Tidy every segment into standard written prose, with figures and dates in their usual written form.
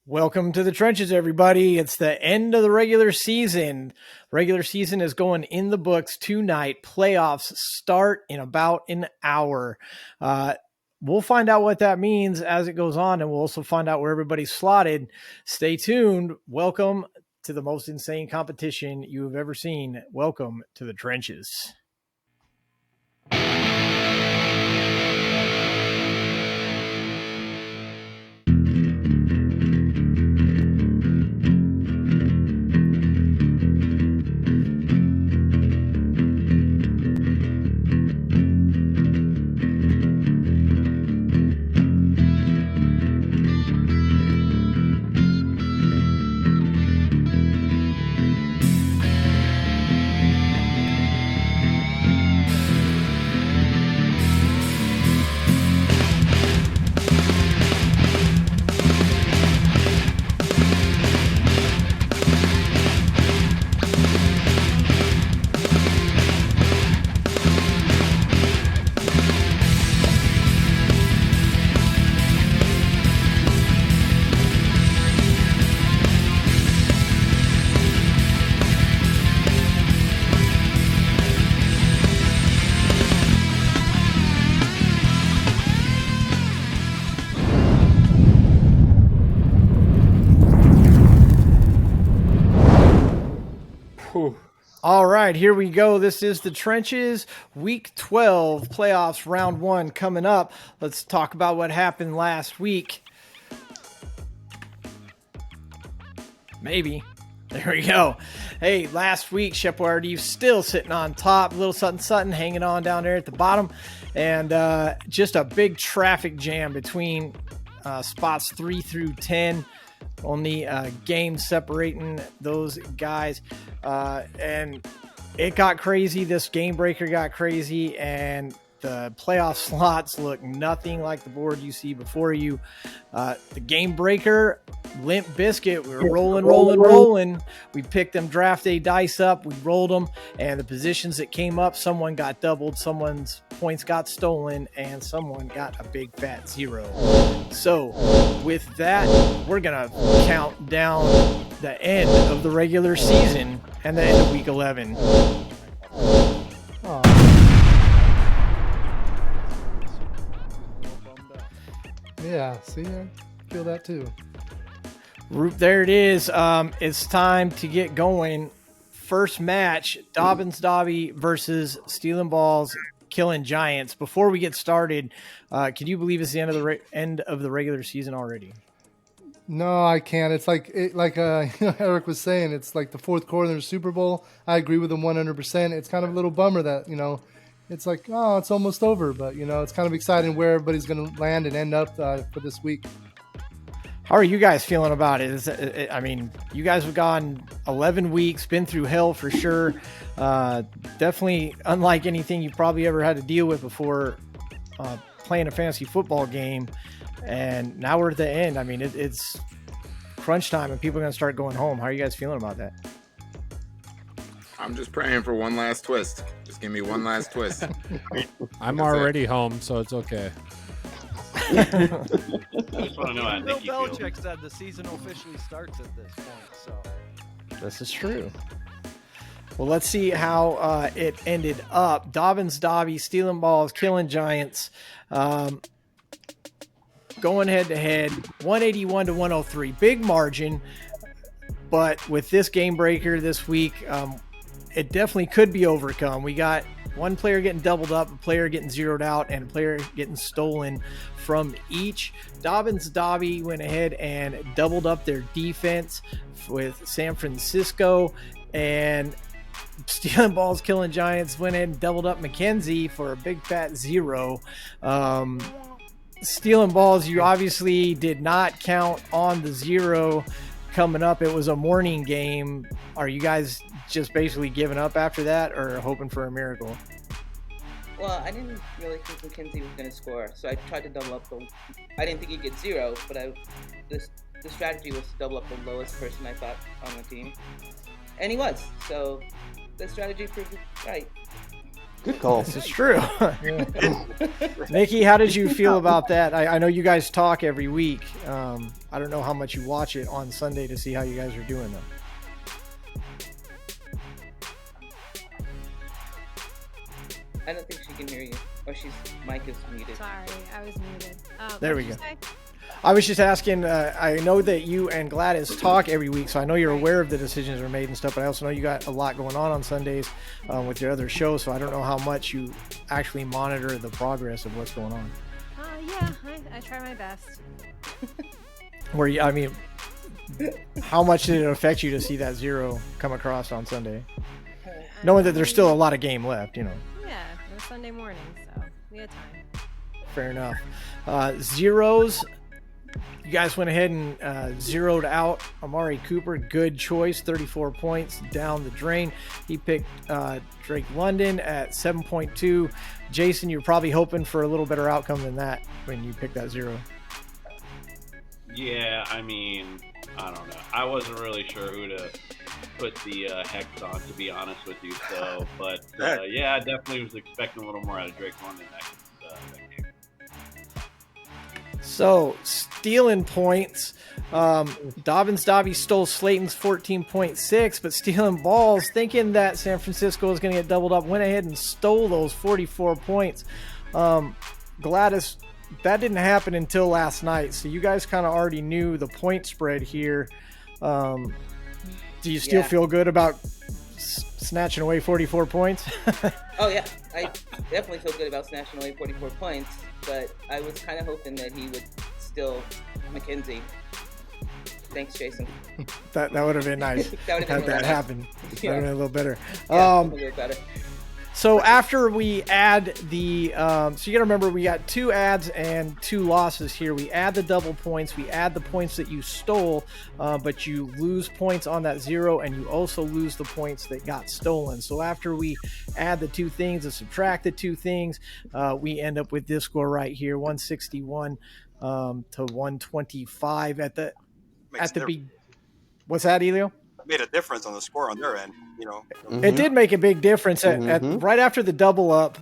Welcome to the trenches, everybody. It's the end of the regular season. Regular season is going in the books tonight. Playoffs start in about an hour. We'll find out what that means as it goes on, and we'll also find out where everybody's slotted. Stay tuned. Welcome to the most insane competition you have ever seen. Welcome to the trenches. All right, here we go. This is the trenches, week 12, playoffs, round 1 coming up. Let's talk about what happened last week. Maybe. There we go. Hey, last week, ChefBoyRDJ still sitting on top. Little Sutton Sutton hanging on down there at the bottom. And just a big traffic jam between spots 3 through 10. Only game separating those guys. And it got crazy. This GameBreaker got crazy. And the playoff slots look nothing like the board you see before you. The GameBreaker, Limp Biscuit, we were rolling. We picked them draft day dice up. We rolled them. And the positions that came up, someone got doubled. Someone's points got stolen. And someone got a big fat 0. So with that, we're going to count down the end of the regular season and the end of week 11. Yeah, see, I feel that too. There it is. It's time to get going. First match, Dobbin's Dobby versus SteelinBallsKillinGiants. Before we get started, can you believe it's the end of the regular season already? No, I can't. It's like Eric was saying, it's like the fourth quarter of the Super Bowl. I agree with him 100%. It's kind of a little bummer that, it's like, oh, it's almost over. But, it's kind of exciting where everybody's going to land and end up for this week. How are you guys feeling about it? You guys have gone 11 weeks, been through hell for sure. Definitely unlike anything you've probably ever had to deal with before playing a fantasy football game. And now we're at the end. It's crunch time and people are going to start going home. How are you guys feeling about that? I'm just praying for one last twist. Just give me one last twist. I'm already home, so it's okay. I just want to know how I Bill think you Belichick said the season officially starts at this point, so this is true. Well, let's see how it ended up. Dobbin's Dobby, SteelinBallsKillinGiants, going head to head, 181 to 103, big margin. But with this GameBreaker this week, it definitely could be overcome. We got one player getting doubled up, a player getting zeroed out, and a player getting stolen from each. Dobbin's Dobby went ahead and doubled up their defense with San Francisco, and SteelinBallsKillinGiants went ahead and doubled up McKenzie for a big fat 0. Stealing Balls, you obviously did not count on the 0 coming up. It was a morning game. Are you guys just basically giving up after that or hoping for a miracle? Well, I didn't really think McKenzie was going to score, so I tried to double up I didn't think he'd get 0, but the strategy was to double up the lowest person I thought on the team. And he was, so the strategy proved right. Good call. This is true. Nikki, how did you feel about that? I know you guys talk every week. I don't know how much you watch it on Sunday to see how you guys are doing though. I don't think she can hear you. Or she's mic is muted. Sorry, I was muted. There we what go. did you say? I was just asking, I know that you and Gladys talk every week, so I know you're aware of the decisions that are made and stuff, but I also know you got a lot going on Sundays with your other shows, so I don't know how much you actually monitor the progress of what's going on. Yeah, I try my best. How much did it affect you to see that 0 come across on Sunday? Knowing that there's still a lot of game left, you know. Yeah, it was Sunday morning, so we had time. Fair enough. Zeros. You guys went ahead and zeroed out Amari Cooper. Good choice. 34 points down the drain. He picked Drake London at 7.2. Jason, you're probably hoping for a little better outcome than that when you picked that 0. Yeah, I mean, I don't know. I wasn't really sure who to put the hex on, to be honest with you. So, but yeah, I definitely was expecting a little more out of Drake London that game. So, stealing points. Dobbin's Dobby stole Slayton's 14.6, but stealing balls, thinking that San Francisco was going to get doubled up, went ahead and stole those 44 points. Gladys, that didn't happen until last night, so you guys kind of already knew the point spread here. Do you still feel good about snatching away 44 points? Oh, yeah. I definitely feel good about snatching away 44 points, but I was kind of hoping that he would still McKenzie. Thanks, Jason. That would have been nice. That would have had been that really happen. nice. That would have been a little better. Yeah, a little better. So after we add the, so you got to remember we got 2 adds and 2 losses here. We add the double points, we add the points that you stole, but you lose points on that 0, and you also lose the points that got stolen. So after we add the 2 things and subtract the 2 things, we end up with this score right here, 161 to 125 at the What's that, Elio? Made a difference on the score on their end, you know. Mm-hmm. It did make a big difference at right after the double up.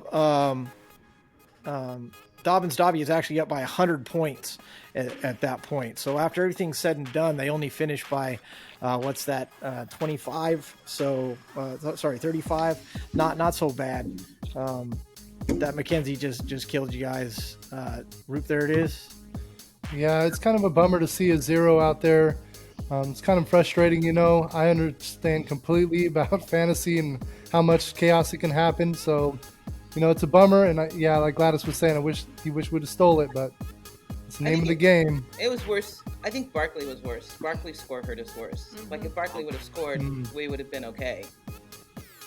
Dobbin's Dobby is actually up by 100 points at that point. So after everything's said and done, they only finished by 25. So 35. Not so bad. That McKenzie just killed you guys. Roop, there it is. Yeah, it's kind of a bummer to see a 0 out there. It's kind of frustrating, you know. I understand completely about fantasy and how much chaos it can happen. So, you know, it's a bummer. And like Gladys was saying, I wish would have stole it, but it's the name of the game. It was worse. I think Barkley was worse. Barkley's score hurt us worse. Like if Barkley would have scored, we would have been okay.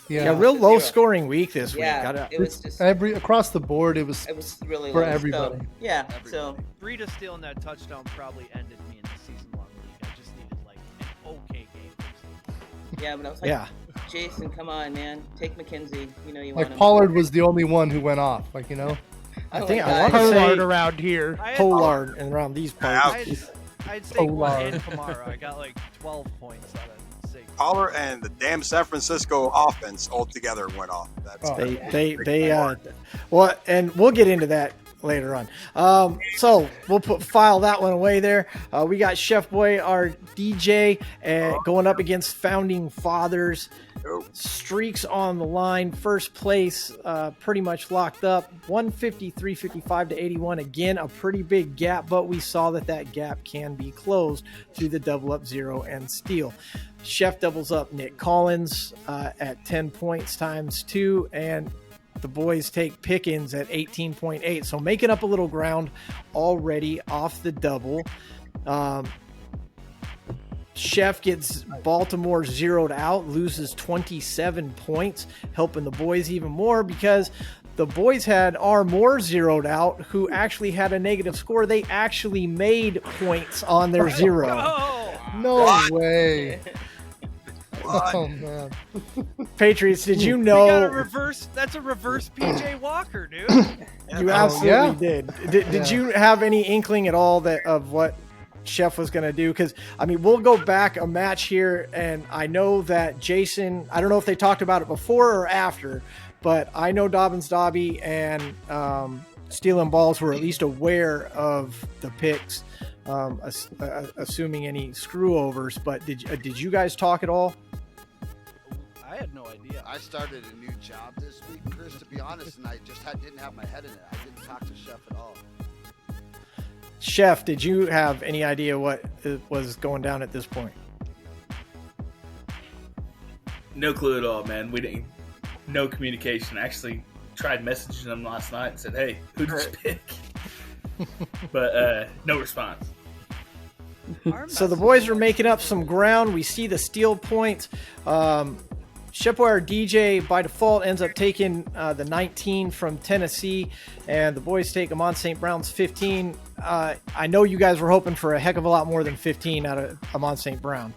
Yeah, real low scoring week this week. Yeah, it was just across the board. It was really for low. everybody. So, yeah, so Breida stealing that touchdown probably ended me in the season-long league. I just needed like an okay game. Yeah, but I was like, Jason, come on, man, take McKenzie. You know you want him. Pollard was the only one who went off. Like, you know. I think I want to say Pollard around here. Pollard and around these parts. I'd say one and Kamara. I got like 12 points out of 6. Pollard and the damn San Francisco offense altogether went off. Well, and we'll get into that later on. So we'll file that one away there. We got ChefBoyRDJ going up against Founding Fathers. Streaks on the line. First place pretty much locked up. 153.55 to 81. Again, a pretty big gap, but we saw that gap can be closed through the double up 0 and steal. Chef doubles up Nick Collins at 10 points times 2, and the boys take Pickens at 18.8. So making up a little ground already off the double. Chef gets Baltimore zeroed out, loses 27 points, helping the boys even more because the boys had R. Moore zeroed out, who actually had a negative score. They actually made points on their 0. No way. Oh, man. Patriots, did you know? That's a reverse PJ Walker, dude. You absolutely did. Did you have any inkling at all of what Chef was going to do? Because, I mean, we'll go back a match here, and I know that Jason, I don't know if they talked about it before or after, but I know Dobbin's Dobby and Stealing Balls were at least aware of the picks, assuming any screw overs. But did you guys talk at all? I had no idea. I started a new job this week, Chris, to be honest, and I just didn't have my head in it. I didn't talk to Chef at all. Chef, did you have any idea what was going down at this point? No clue at all, man. We didn't. No communication. I actually tried messaging them last night and said, "Hey, who did you pick?" But no response. So the boys are making up some ground. We see the steal points. ChefBoyRDJ by default ends up taking the 19 from Tennessee, and the boys take Amon St. Brown's 15. I know you guys were hoping for a heck of a lot more than 15 out of Amon St. Brown.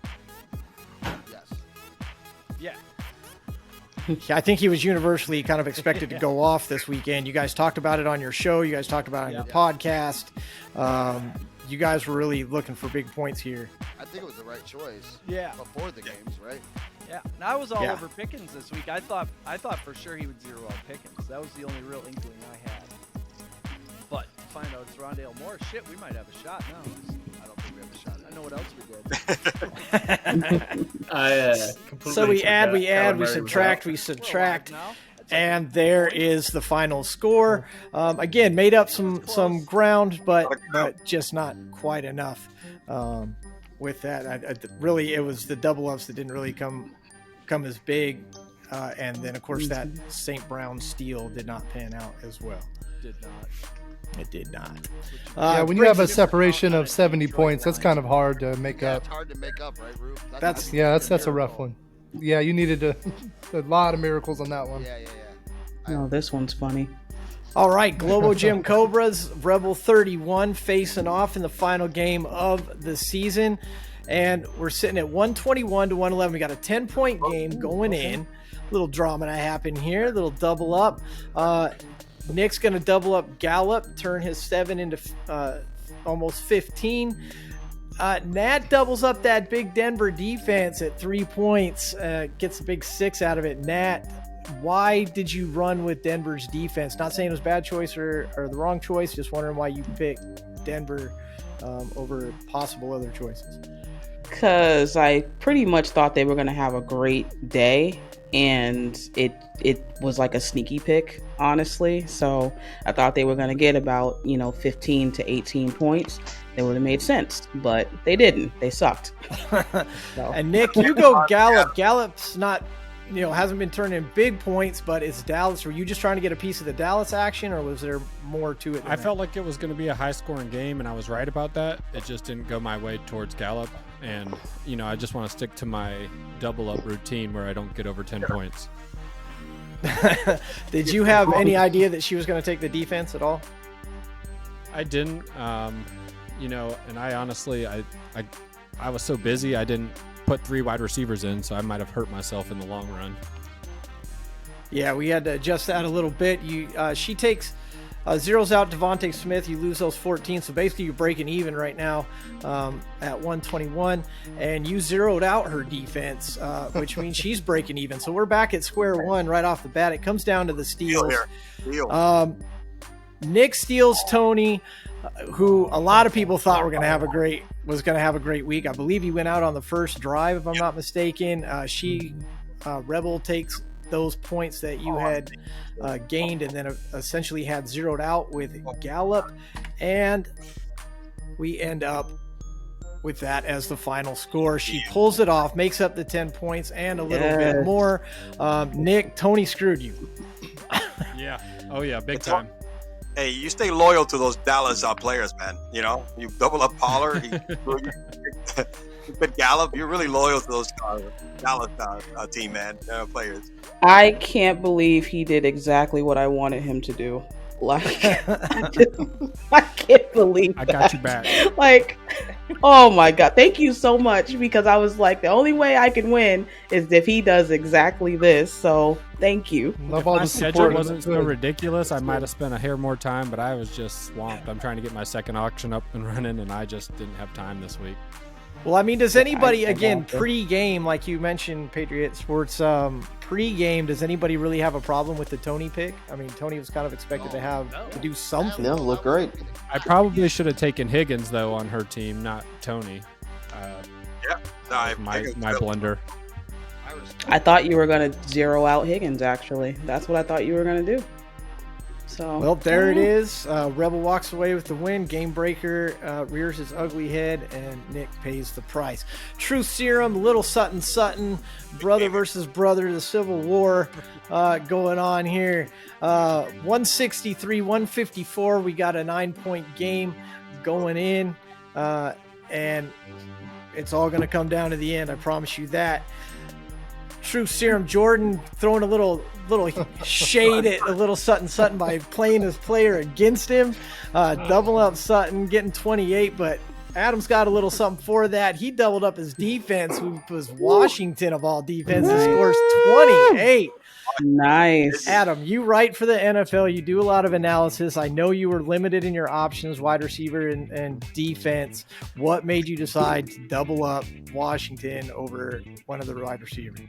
Yeah. I think he was universally kind of expected to go off this weekend. You guys talked about it on your show. You guys talked about it on your podcast. You guys were really looking for big points here. I think it was the right choice. Yeah. Before the games, right? Yeah. And I was all over Pickens this week. I thought for sure he would zero out Pickens. That was the only real inkling I had. But to find out it's Rondale Moore, shit, we might have a shot now. I don't think we have a shot. I know what else we did. So we add, we subtract, and there is the final score. Again, made up some ground, but just not quite enough. With that, really, it was the double ups that didn't really come as big, and then of course that St. Brown steal did not pan out as well. Did not. It did not. Yeah, when you have a separation of 70 points, that's kind of hard to make up. It's hard to make up, right, Rube? That's a rough one. Yeah, you needed a lot of miracles on that one. Yeah. Oh, this one's funny. All right, Globo Gym Cobras, Rebel 31 facing off in the final game of the season. And we're sitting at 121 to 111. We got a 10-point game going in. A little drama to happen here, a little double up. Nick's going to double up Gallup, turn his 7 into almost 15. Nat doubles up that big Denver defense at 3 points, gets a big 6 out of it. Nat, why did you run with Denver's defense? Not saying it was a bad choice or the wrong choice, just wondering why you picked Denver over possible other choices. Because I pretty much thought they were going to have a great day, and it was like a sneaky pick, honestly. So I thought they were going to get about 15 to 18 points. They would have made sense, but they didn't. They sucked. And Nick, you go Gallup. Gallup's not, hasn't been turning big points, but it's Dallas. Were you just trying to get a piece of the Dallas action, or was there more to it? I felt like it was going to be a high-scoring game, and I was right about that. It just didn't go my way towards Gallup. And, I just want to stick to my double-up routine where I don't get over 10 points. Did you have any idea that she was going to take the defense at all? I didn't. And I honestly, I was so busy, I didn't put 3 wide receivers in, so I might have hurt myself in the long run. Yeah, we had to adjust that a little bit. She takes zeros out Devontae Smith. You lose those 14, so basically you're breaking even right now at 121, and you zeroed out her defense, which means she's breaking even. So we're back at square one right off the bat. It comes down to the steals. Nick steals Tony, who a lot of people thought was going to have a great week. I believe he went out on the first drive, if I'm not mistaken. Rebel takes those points that you had gained and then essentially had zeroed out with Gallup, and we end up with that as the final score. She pulls it off, makes up the 10 points and a little bit more. Nick, Tony screwed you. Yeah. Oh yeah, big time. Hey, you stay loyal to those Dallas players, man. You double up Pollard, you pick Gallup. You're really loyal to those Dallas team, man, players. I can't believe he did exactly what I wanted him to do. Like, I can't believe I got you back. Like, oh my God. Thank you so much, because I was like, the only way I can win is if he does exactly this. So thank you. If my schedule wasn't so ridiculous, I might have spent a hair more time, but I was just swamped. I'm trying to get my second auction up and running, and I just didn't have time this week. Well, I mean, does anybody, again, pre-game, like you mentioned, Patriot Sports, kind pregame, does anybody really have a problem with the Tony pick? I mean, Tony was kind of expected to do something. No, look great. I probably should have taken Higgins though on her team, not Tony. My blunder. I thought you were going to zero out Higgins, actually. That's what I thought you were going to do. So Well, there it is. Rebel walks away with the win. GameBreaker rears his ugly head, and Nick pays the price. Truth Serum, Little Sutton Sutton, brother versus brother, the Civil War going on here. 163-154. We got a 9-point game going in, and it's all going to come down to the end. I promise you that. Truth Serum Jordan throwing a little shade at a Little Sutton Sutton by playing his player against him. Double up Sutton, getting 28, but Adam's got a little something for that. He doubled up his defense, who was Washington of all defenses, scores 28. Nice. Adam, you write for the NFL. You do a lot of analysis. I know you were limited in your options, wide receiver and defense. What made you decide to double up Washington over one of the wide receivers?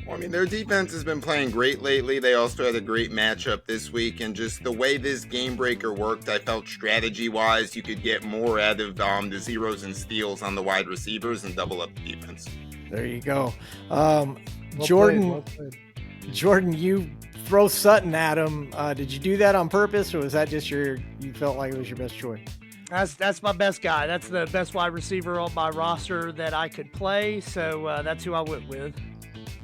Well, I mean, their defense has been playing great lately. They also had a great matchup this week, and just the way this game breaker worked, I felt strategy-wise you could get more out of the zeros and steals on the wide receivers and double up the defense. There you go. Jordan. Jordan, you throw Sutton at him. Did you do that on purpose, or was that just you felt like it was your best choice? That's my best guy. That's the best wide receiver on my roster that I could play, so that's who I went with.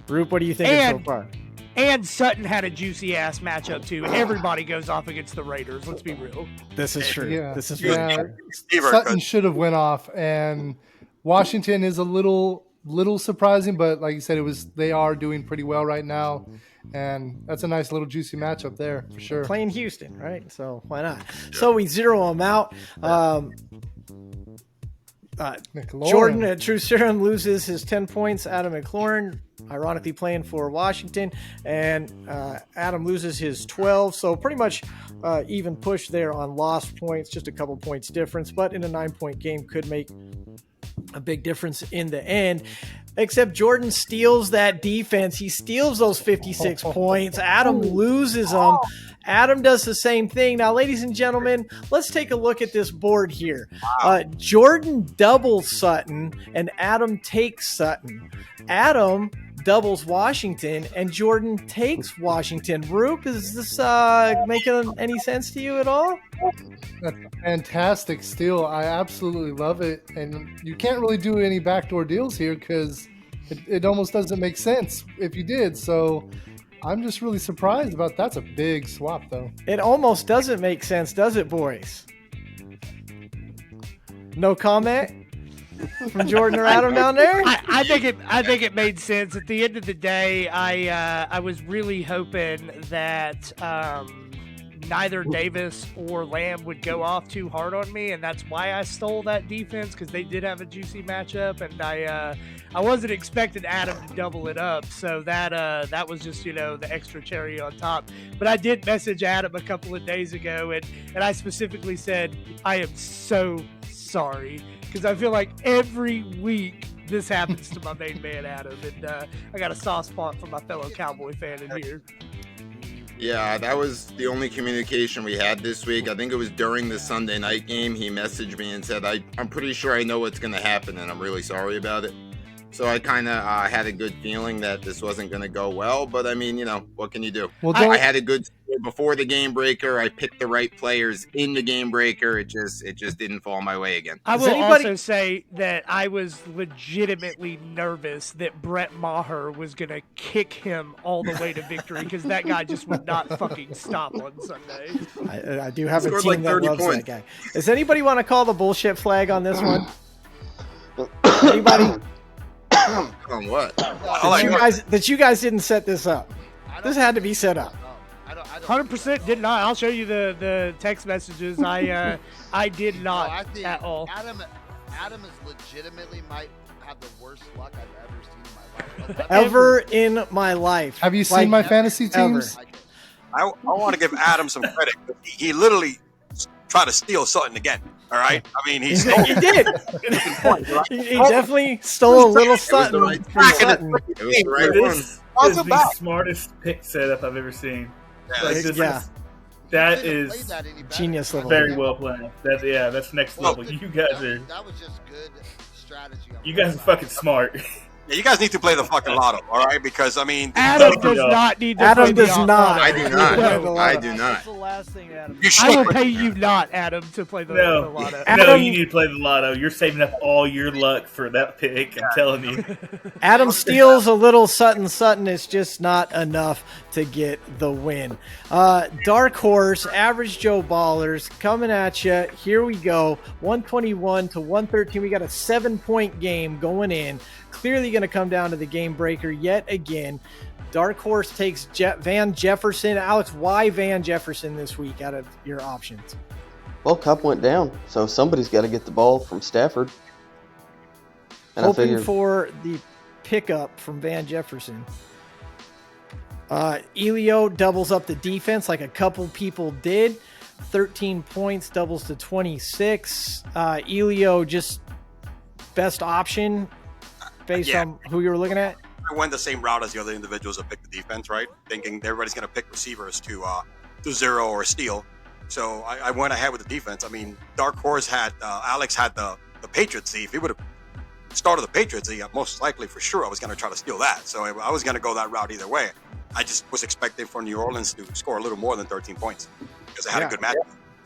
Roop, what do you think so far? And Sutton had a juicy ass matchup too. Everybody goes off against the Raiders. Let's be real. This is true. Yeah. This is Sutton should have went off, and Washington is a little surprising, but like you said, they are doing pretty well right now, and that's a nice little juicy matchup there for sure. Playing Houston, right? So why not? So we zero them out. Jordan at True Serum loses his 10 points. Adam McLaurin, ironically playing for Washington, and Adam loses his 12. So pretty much even push there on lost points, just a couple points difference, but in a 9-point game could make a big difference in the end. Except Jordan steals that defense. He steals those 56 points. Adam loses them. Adam does the same thing. Now, ladies and gentlemen, let's take a look at this board here. Jordan doubles Sutton, and Adam takes Sutton. Adam doubles Washington, and Jordan takes Washington. Roop, is this making any sense to you at all? That's fantastic steal. I absolutely love it. And you can't really do any backdoor deals here because it almost doesn't make sense if you did. So I'm just really surprised about that's a big swap, though. It almost doesn't make sense, does it, boys? No comment from Jordan or Adam down there? I think it made sense. At the end of the day, I was really hoping that neither Davis or Lamb would go off too hard on me, and that's why I stole that defense, because they did have a juicy matchup, and I wasn't expecting Adam to double it up, so that was just the extra cherry on top. But I did message Adam a couple of days ago, and I specifically said I am so sorry, because I feel like every week this happens to my main man Adam, and I got a soft spot for my fellow Cowboy fan in here. Yeah, that was the only communication we had this week. I think it was during the Sunday night game. He messaged me and said, I'm pretty sure I know what's going to happen, and I'm really sorry about it. So I kind of had a good feeling that this wasn't going to go well. But, I mean, what can you do? Well, I had a good score before the game breaker. I picked the right players in the game breaker. It just didn't fall my way again. I will also say that I was legitimately nervous that Brett Maher was going to kick him all the way to victory, because that guy just would not fucking stop on Sunday. I do have a team that loves that guy. Does anybody want to call the bullshit flag on this one? Anybody? On what? That you guys didn't set this up. This had to be set up. 100% did not. I'll show you the text messages. I did not at all. Adam is legitimately might have the worst luck I've ever seen in my life. Ever in my life. Have you seen my fantasy teams? I want to give Adam some credit. He literally tried to steal Sutton again. All right. I mean, he did. He definitely stole a little Sutton from Sutton. It was the right one. Sponsored is the back. smartest pick setup I've ever seen. Yeah, Like, it's- that Couldn't have is played that any better. Genius level. very well planned. That's next Well, level. You guys are That was just good strategy. on you guys are both fucking sides. smart. Yeah, you guys need to play the fucking lotto, all right? Because I mean, Adam Fuck does it up. not need to Adam play the does auto. not. I do not. No. I do That's not. the last thing Adam. you I will should. pay you not, Adam, to play the No, lotto. no, Adam- you need to play the lotto. You're saving up all your luck for that pick. I'm telling you. Adam steals a little Sutton Sutton. It's just not enough to get the win. Dark Horse, Average Joe Ballers coming at you. Here we go. 121 to 113. We got a 7-point game going in. Clearly going to come down to the game breaker yet again. Dark Horse takes Van Jefferson. Alex, why Van Jefferson this week out of your options? Well, Cup went down, so somebody's got to get the ball from Stafford. And Hoping I figured, for the pickup from Van Jefferson. Elio doubles up the defense like a couple people did. 13 points doubles to 26. Elio just best option based Yeah. on who you were looking at. I went the same route as the other individuals that picked the defense, right? Thinking everybody's going to pick receivers to zero or steal. So I went ahead with the defense. I mean, Dark Horse had Alex had the Patriots. See, if he would have started the Patriots, most likely for sure I was going to try to steal that. So I was going to go that route either way. I just was expecting for New Orleans to score a little more than 13 points because they had a good match.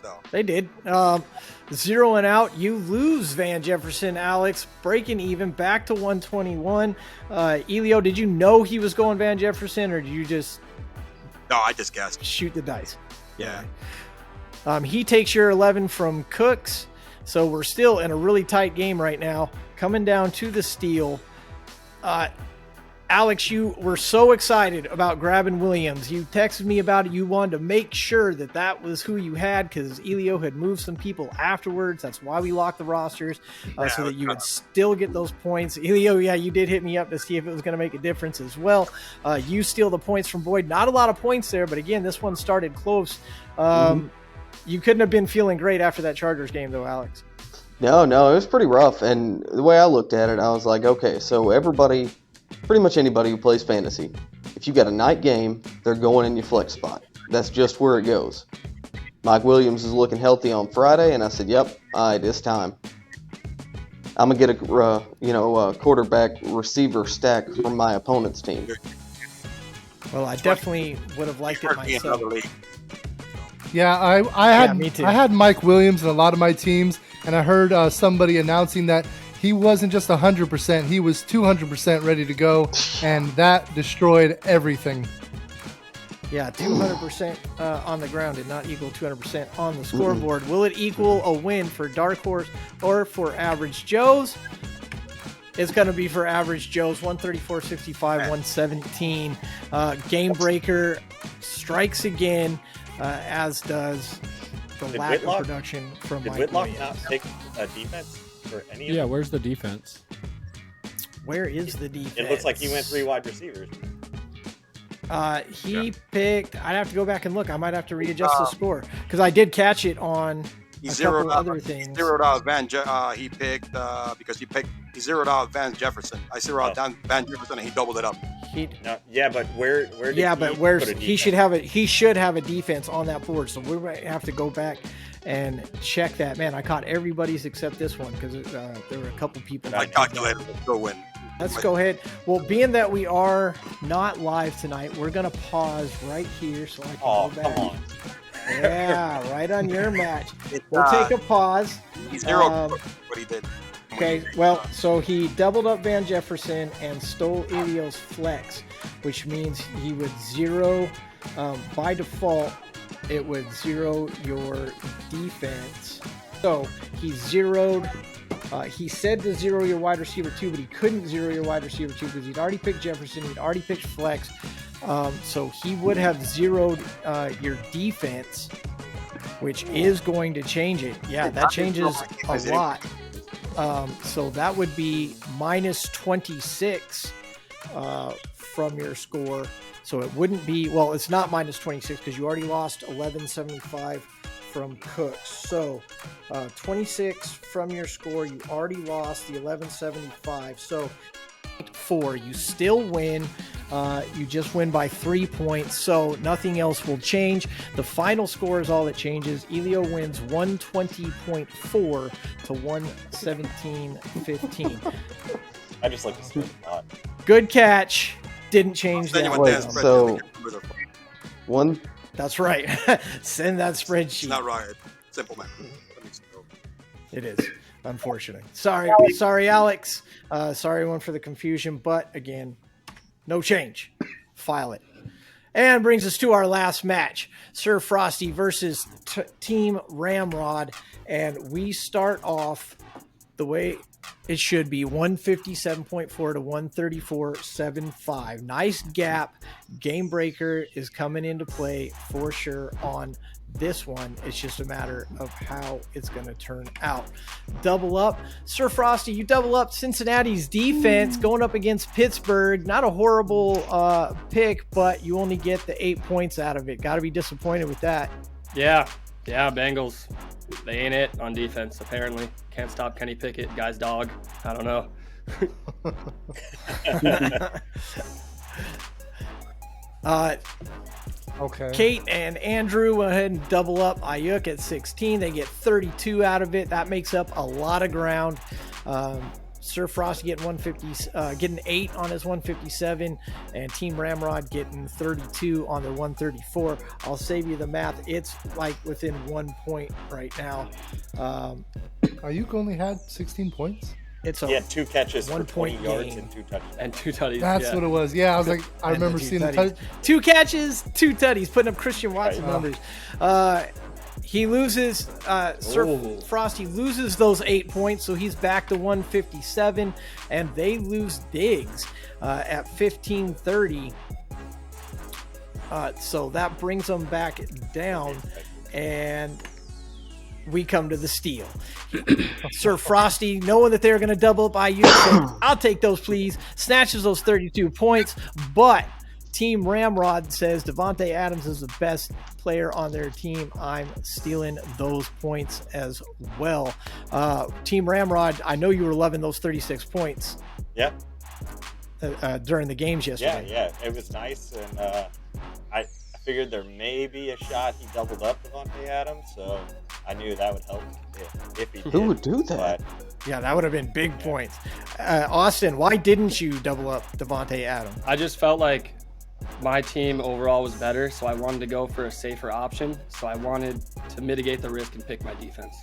So They did. Zeroing out, you lose Van Jefferson, Alex, breaking even back to 121. Elio, did you know he was going Van Jefferson, or did you just no, I just guessed. shoot the dice? Yeah. He takes your 11 from Cooks, so we're still in a really tight game right now. Coming down to the steal. Alex, you were so excited about grabbing Williams. You texted me about it. You wanted to make sure that that was who you had because Elio had moved some people afterwards. That's why we locked the rosters, so that you would still get those points. Elio, yeah, you did hit me up to see if it was going to make a difference as well. You steal the points from Boyd. Not a lot of points there, but again, this one started close. You couldn't have been feeling great after that Chargers game, though, Alex. no, it was pretty rough. And the way I looked at it, I was like, okay, so everybody, pretty much anybody who plays fantasy, if you got a night game, they're going in your flex spot. That's just where it goes. Mike Williams is looking healthy on Friday, and I said, yep, all right, it's time. I'm going to get a quarterback receiver stack from my opponent's team. Well, I definitely would have liked it myself. Yeah, I had me too. I had Mike Williams in a lot of my teams, and I heard somebody announcing that he wasn't just 100%, he was 200% ready to go, and that destroyed everything. Yeah, 200% on the ground did not equal 200% on the scoreboard. Will it equal a win for Dark Horse or for Average Joe's? It's going to be for Average Joe's, 134.65, 117. GameBreaker strikes again, as does the Did lack Whitlock- of production from Did Mike Whitlock Williams. not pick a defense for any of Yeah, them? where's the defense? Where is the defense? It looks like he went 3 wide receivers. He picked. I'd have to go back and look. I might have to readjust the score because I did catch it on He a zeroed couple out. other He things. zeroed out he picked because he zeroed out Van Jefferson. I zeroed out Van Jefferson and he doubled it up. No, yeah, but where did Yeah, he but where's put a he should defense? have he should have a defense on that board. So we might have to go back and check that. Man, I caught everybody's except this one because there were a couple people. I that did that. calculated it. Go win. Let's go ahead. Well, being that we are not live tonight, we're gonna pause right here so I can Oh, go back. come on. Yeah, right on your match. It's, We'll take a pause. He zeroed Um, what he did. Okay, well, so he doubled up Van Jefferson and stole Elio's flex, which means he would zero, by default, it would zero your defense. So he zeroed, he said to zero your wide receiver 2, but he couldn't zero your wide receiver 2 because he'd already picked Jefferson, he'd already picked flex. So he would have zeroed your defense, which is going to change it. Yeah, that changes a lot. So that would be minus 26 from your score. So it wouldn't be, well, it's not minus 26 because you already lost 1175 from Cooks. So 26 from your score, you already lost the 1175. So 4, you still win. you just win by 3 points, so nothing else will change. The final score is all that changes. Elio wins 120.4 to 117.15. I just like to see it a lot. Good catch. Didn't change that. Wait, so one. That's right. Send that spreadsheet. It's not right. Simple man. It is, unfortunately. Sorry, Alex. Sorry, everyone, for the confusion. But again, no change. File it. And brings us to our last match: Sir Frosty versus Team RamRod. And we start off the way it should be, 157.4 to 134.75. Nice gap. GameBreaker is coming into play for sure on this one. It's just a matter of how it's going to turn out. Double up. Sir Frosty, you double up Cincinnati's defense going up against Pittsburgh. Not a horrible pick, but you only get the 8 points out of it. Got to be disappointed with that. Yeah, Bengals. They ain't it on defense, apparently. Can't stop Kenny Pickett, guy's dog. I don't know. Okay. Kate and Andrew went ahead and double up Ayuk at 16. They get 32 out of it. That makes up a lot of ground. Sir Frosty getting 150, getting 8 on his 157, and Team RamRod getting 32 on their 134. I'll save you the math. It's like within 1 point right now. Ayuk only had 16 points. It's He had 2 catches 1 for 20 point yards game. and 2 touchdowns. And 2 tutties. That's what it was. Yeah, I was like, I remember seeing the touch. 2 catches, 2 tutties, putting up Christian Watson numbers. He loses, Sir Frosty loses those 8 points, so he's back to 157, and they lose Diggs at 1530. So that brings them back down, and we come to the steal. Sir Frosty, knowing that they're going to double up IU, said, I'll take those, please. Snatches those 32 points, but Team RamRod says Devontae Adams is the best player on their team. I'm stealing those points as well. Team RamRod, I know you were loving those 36 points. Yep. During the games yesterday. Yeah, it was nice, and I figured there may be a shot he doubled up Devontae Adams, so I knew that would help if he did. Who would do that? Yeah, that would have been big points. Austin, why didn't you double up Devontae Adams? I just felt like my team overall was better, so I wanted to go for a safer option. So I wanted to mitigate the risk and pick my defense.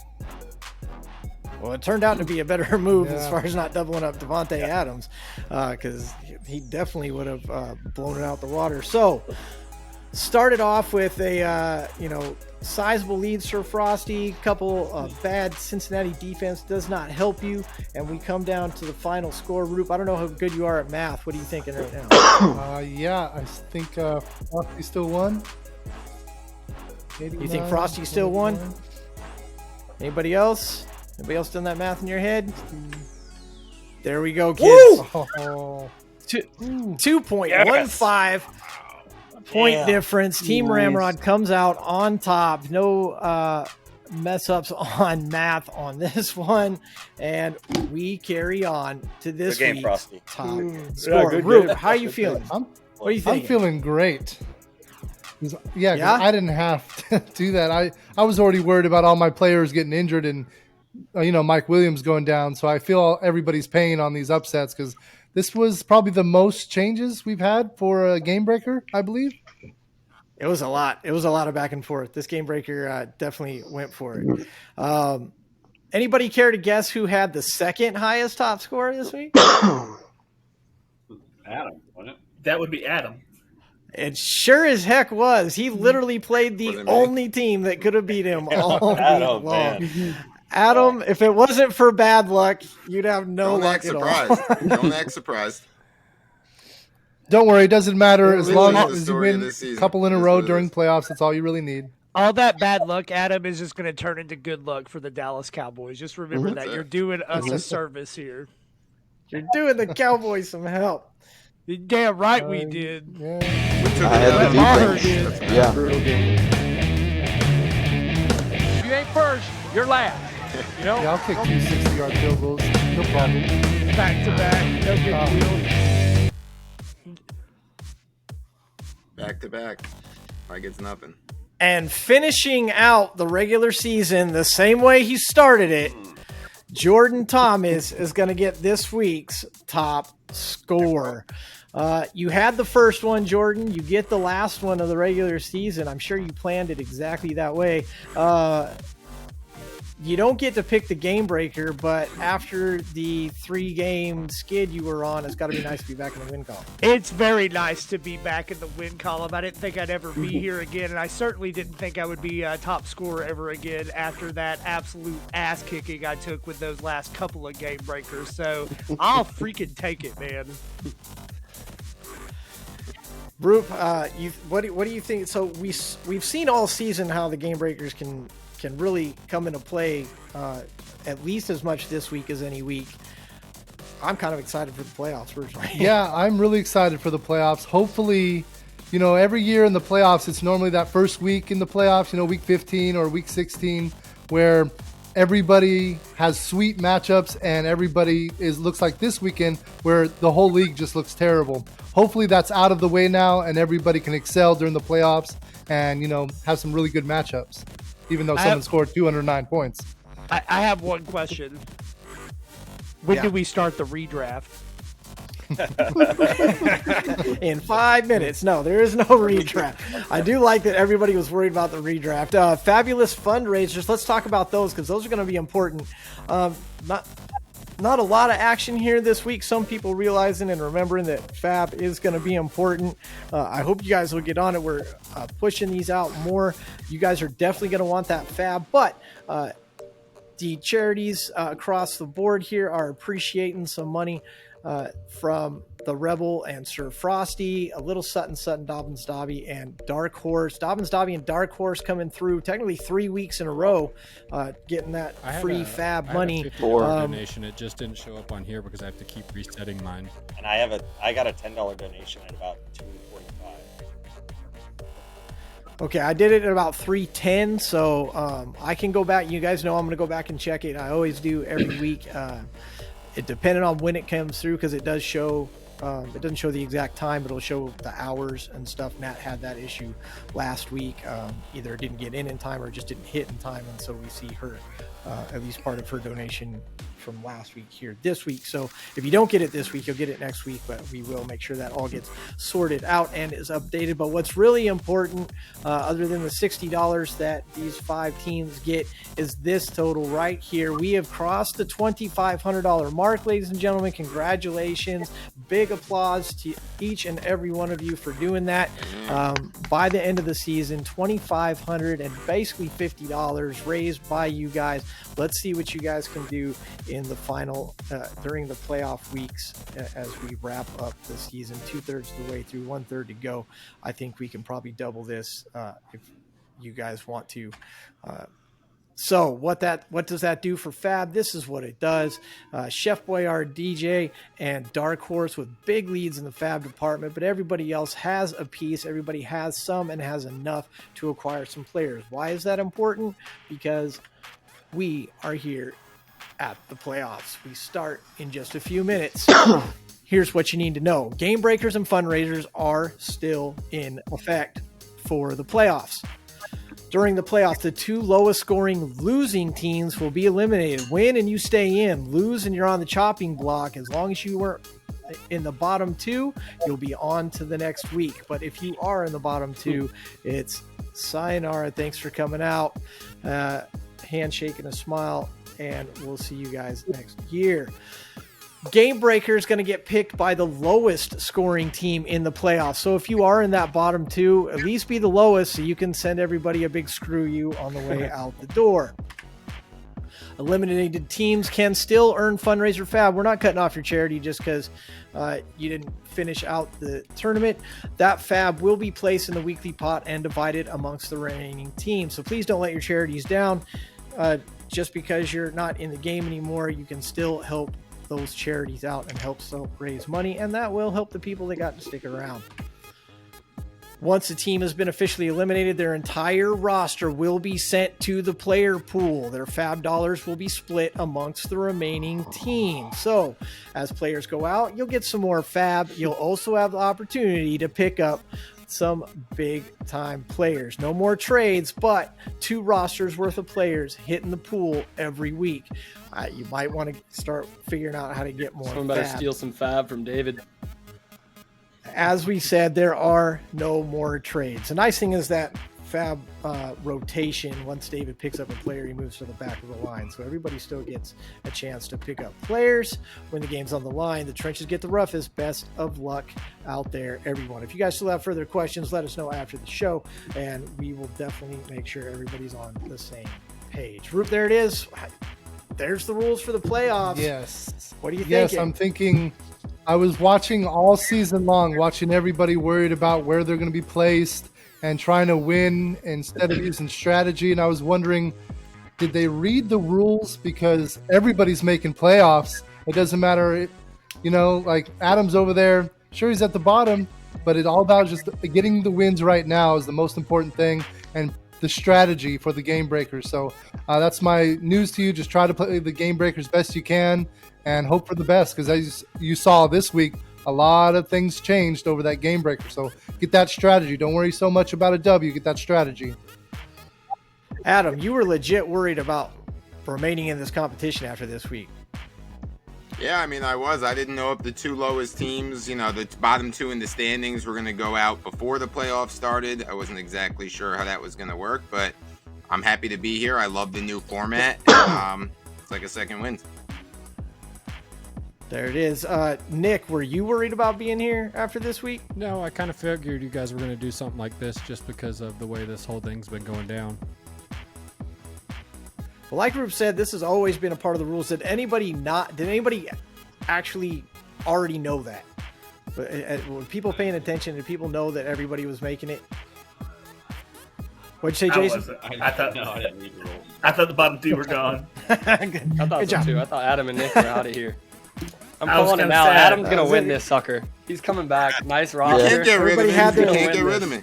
Well, it turned out to be a better move as far as not doubling up Devontae Adams, because he definitely would have blown it out the water. So started off with a sizable lead, Sir Frosty. Couple of bad Cincinnati defense does not help you, and we come down to the final score. Roop, I don't know how good you are at math. What are you thinking right now? Yeah, I think Frosty still won. You think Frosty still won? Anybody else? Anybody else done that math in your head? There we go, kids. Oh. 2.15 point difference. Team RamRod comes out on top. No mess ups on math on this one, and we carry on to this Good game, week's Frosty. top score. Roop, how are you feeling? What are you thinking? I'm feeling great. Yeah, 'cause I didn't have to do that. I was already worried about all my players getting injured and Mike Williams going down. So I feel everybody's pain on these upsets because this was probably the most changes we've had for a GameBreaker, I believe. It was a lot. It was a lot of back and forth. This GameBreaker definitely went for it. Anybody care to guess who had the second highest top score this week? Adam, wasn't it? That would be Adam. It sure as heck was. He literally played the only team that could have beat him all week long. Man. Adam, if it wasn't for bad luck, you'd have no luck at all. Don't act surprised. Don't worry, it doesn't matter as long is the as you story of win this season. a couple in a row during playoffs. That's all you really need. All that bad luck, Adam, is just going to turn into good luck for the Dallas Cowboys. Just remember that. You're doing us a service here. You're doing the Cowboys some help. You're damn right we did. Yeah. I had the defense. Yeah. Brutal game. If you ain't first, you're last. Yeah, I'll kick 2 60-yard field goals. No problem. Back to back. No big deal. Back to back. Like it's nothing. And finishing out the regular season the same way he started it, Jordan Thomas is going to get this week's top score. You had the first one, Jordan. You get the last one of the regular season. I'm sure you planned it exactly that way. You don't get to pick the game breaker, but after the 3-game skid you were on, it's got to be nice to be back in the win column. It's very nice to be back in the win column. I didn't think I'd ever be here again, and I certainly didn't think I would be a top scorer ever again after that absolute ass kicking I took with those last couple of game breakers. So I'll freaking take it, man. Roop, what do you think? So we've seen all season how the game breakers can really come into play at least as much this week as any week. I'm kind of excited for the playoffs personally. Yeah, I'm really excited for the playoffs. Hopefully, every year in the playoffs, it's normally that first week in the playoffs, week 15 or week 16, where everybody has sweet matchups and everybody looks like this weekend where the whole league just looks terrible. Hopefully that's out of the way now and everybody can excel during the playoffs and, have some really good matchups, even though someone scored 209 points. I have one question. When do we start the redraft? In 5 minutes. No, there is no redraft. I do like that everybody was worried about the redraft. Fabulous fundraisers. Let's talk about those because those are going to be important. Not a lot of action here this week. Some people realizing and remembering that Fab is going to be important. I hope you guys will get on it. We're pushing these out more. You guys are definitely going to want that Fab, but the charities across the board here are appreciating some money from the Rebel and Sir Frosty, A Little Sutton Sutton, Dobbin's Dobby, and Dark Horse. Dobbin's Dobby and Dark Horse coming through technically 3 weeks in a row, getting that free Fab money. I had a $50 donation. It just didn't show up on here because I have to keep resetting mine. And I got a $10 donation at about 2:45. Okay, I did it at about 3:10, so I can go back. You guys know I'm going to go back and check it. I always do every week. It depending on when it comes through because it does show. It doesn't show the exact time, but it'll show the hours and stuff. Nat had that issue last week. Either it didn't get in time or just didn't hit in time, and so we see her at least part of her donation from last week here this week. So if you don't get it this week, you'll get it next week, but we will make sure that all gets sorted out and is updated. But what's really important, other than the $60 that these 5 teams get, is this total right here. We have crossed the $2,500 mark, ladies and gentlemen. Congratulations. Big applause to each and every one of you for doing that. By the end of the season, $2,500 and basically $50 raised by you guys. Let's see what you guys can do in the final, during the playoff weeks as we wrap up the season. 2/3 of the way through, 1/3 to go. I think we can probably double this if you guys want to. So what does that do for Fab? This is what it does. ChefBoyRDJ and Dark Horse with big leads in the Fab department, but everybody else has a piece. Everybody has some and has enough to acquire some players. Why is that important? Because we are here at the playoffs. We start in just a few minutes. Here's what you need to know. Game breakers and fundraisers are still in effect for the playoffs. During the playoffs, the 2 lowest scoring losing teams will be eliminated. Win and you stay in. Lose and you're on the chopping block. As long as you weren't in the bottom 2, you'll be on to the next week. But if you are in the bottom 2, it's sayonara. Thanks for coming out. Handshake and a smile, and we'll see you guys next year. GameBreaker is going to get picked by the lowest scoring team in the playoffs. So if you are in that bottom 2, at least be the lowest so you can send everybody a big screw you on the way out the door. Eliminated teams can still earn fundraiser Fab. We're not cutting off your charity just because you didn't finish out the tournament. That Fab will be placed in the weekly pot and divided amongst the remaining teams. So please don't let your charities down. Just because you're not in the game anymore, you can still help those charities out and help raise money, and that will help the people that got to stick around. Once a team has been officially eliminated, their entire roster will be sent to the player pool. Their Fab dollars will be split amongst the remaining teams. So as players go out, you'll get some more Fab. You'll also have the opportunity to pick up some big time players. No more trades, but 2 rosters worth of players hitting the pool every week. You might want to start figuring out how to get more. Someone better fab. steal some fab from David. As we said, there are no more trades. The nice thing is that fab rotation, once David picks up a player, he moves to the back of the line. So everybody still gets a chance to pick up players when the game's on the line. The trenches get the roughest. Best of luck out there, everyone. If you guys still have further questions, let us know after the show, and we will definitely make sure everybody's on the same page. Roop, there it is. There's the rules for the playoffs. Yes. What do you think? Yes, I'm thinking. I was watching all season long, watching everybody worried about where they're going to be placed and trying to win instead of using strategy. And I was wondering, did they read the rules? Because everybody's making playoffs. It doesn't matter, like Adam's over there. Sure, he's at the bottom, but it's all about just getting the wins right now is the most important thing, and the strategy for the GameBreakers. So that's my news to you. Just try to play the GameBreakers best you can and hope for the best, because as you saw this week, a lot of things changed over that GameBreaker. So get that strategy. Don't worry so much about a W. Get that strategy. Adam, you were legit worried about remaining in this competition after this week. Yeah, I mean, I was. I didn't know if the 2 lowest teams, the bottom 2 in the standings were going to go out before the playoffs started. I wasn't exactly sure how that was going to work, but I'm happy to be here. I love the new format. It's like a second win. There it is. Nick, were you worried about being here after this week? No, I kind of figured you guys were going to do something like this just because of the way this whole thing's been going down. Well, like Rube said, this has always been a part of the rules. Did anybody actually already know that? Were people paying attention? Did people know that everybody was making it? What'd you say, Jason? I thought no, I didn't read the rules. I thought the bottom 2 were gone. I thought Good so job. too. I thought Adam and Nick were out of here. I'm I was calling it kinda now. sad. Adam's going to win this sucker. He's coming back. Nice You roster. can't get rid of me. Everybody had You their- can't get rid of me.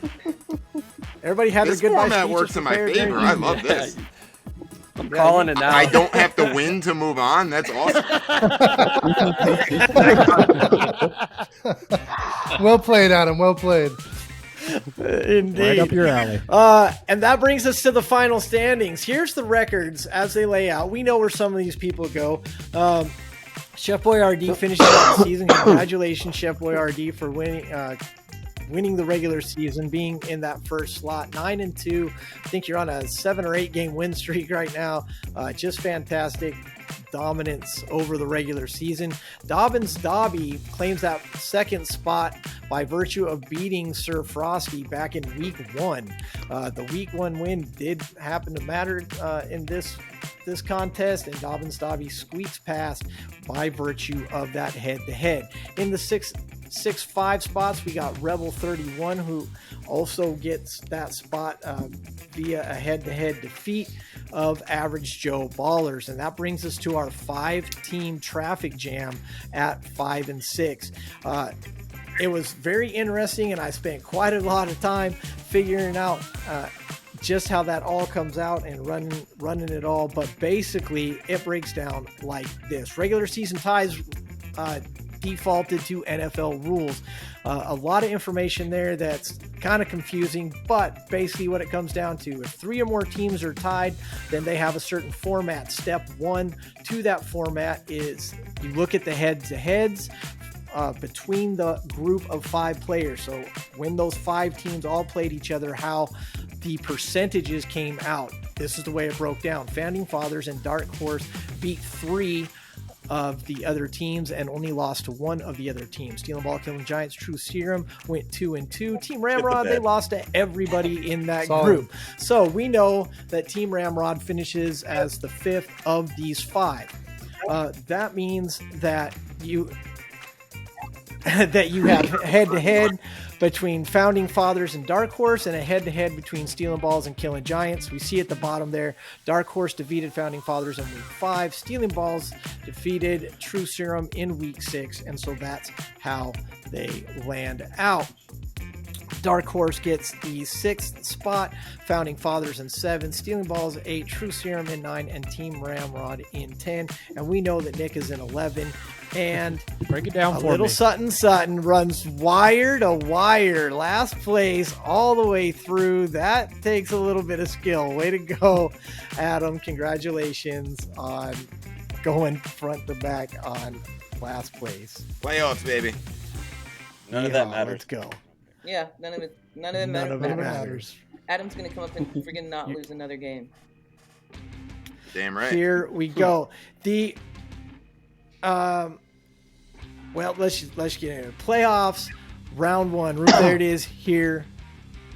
Everybody had This their goodbye format speeches works in my prepared favor. there. I love this. I'm calling it now. I don't have to win to move on. That's awesome. Well played, Adam. Well played. Indeed. Right up your alley. And that brings us to the final standings. Here's the records as they lay out. We know where some of these people go. ChefBoyRD finishes out the season. Congratulations, ChefBoyRD, for winning the regular season, being in that first slot. 9-2. I think you're on a 7 or 8 game win streak right now. Just fantastic dominance over the regular season. Dobbin's Dobby claims that second spot by virtue of beating Sir Frosty back in week 1. The week 1 win did happen to matter in this contest, and Dobbin's Dobby squeaks past by virtue of that head-to-head. In the 6-5 spots, we got Rebel 31, who also gets that spot via a head-to-head defeat of Average Joe Ballers, and that brings us to our 5-team traffic jam at 5 and 6. It was very interesting, and I spent quite a lot of time figuring out just how that all comes out and running it all. But basically, it breaks down like this: regular season ties defaulted to NFL rules. A lot of information there that's kind of confusing, but basically what it comes down to, if 3 or more teams are tied, then they have a certain format. Step 1 to that format is you look at the head-to-heads between the group of 5 players. So when those 5 teams all played each other, how the percentages came out. This is the way it broke down. Founding Fathers and Dark Horse beat 3 of the other teams and only lost to 1 of the other teams. SteelinBallKillinGiants, True Serum went 2-2. Team RamRod, they lost to everybody in that group. So we know that Team RamRod finishes as the 5th of these 5. That means that you have head-to-head between Founding Fathers and Dark Horse, and a head-to-head between Stealing Balls and Killing Giants. We see at the bottom there, Dark Horse defeated Founding Fathers in week 5. Stealing Balls defeated True Serum in week 6, and so that's how they land out. Dark Horse gets the 6th spot, Founding Fathers in 7, Stealing Balls 8, True Serum in 9, and Team RamRod in 10. And we know that Nick is in 11. And break it down A for Little me. Sutton Sutton runs wire to wire, last place all the way through. That takes a little bit of skill. Way to go, Adam. Congratulations on going front to back on last place. Playoffs, baby. None of that Yeehaw, matters. Let's go. Yeah, none of it None of it matters. matters. Adam's gonna come up and friggin' not lose another game. Damn right. Here we go. The well, let's get into it. Playoffs, round 1. There it is. Here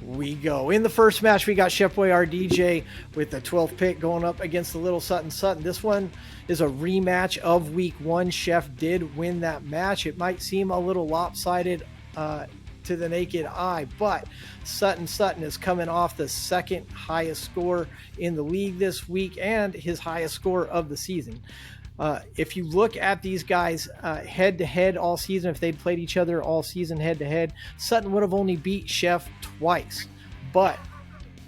we go. In the first match, we got ChefBoyRDJ with the 12th pick going up against the Little Sutton Sutton. This one is a rematch of week 1. Chef did win that match. It might seem a little lopsided to the naked eye, but Sutton is coming off the 2nd highest score in the league this week and his highest score of the season. If you look at these guys head-to-head all season, if they'd played each other all season head-to-head, Sutton would have only beat Chef twice, but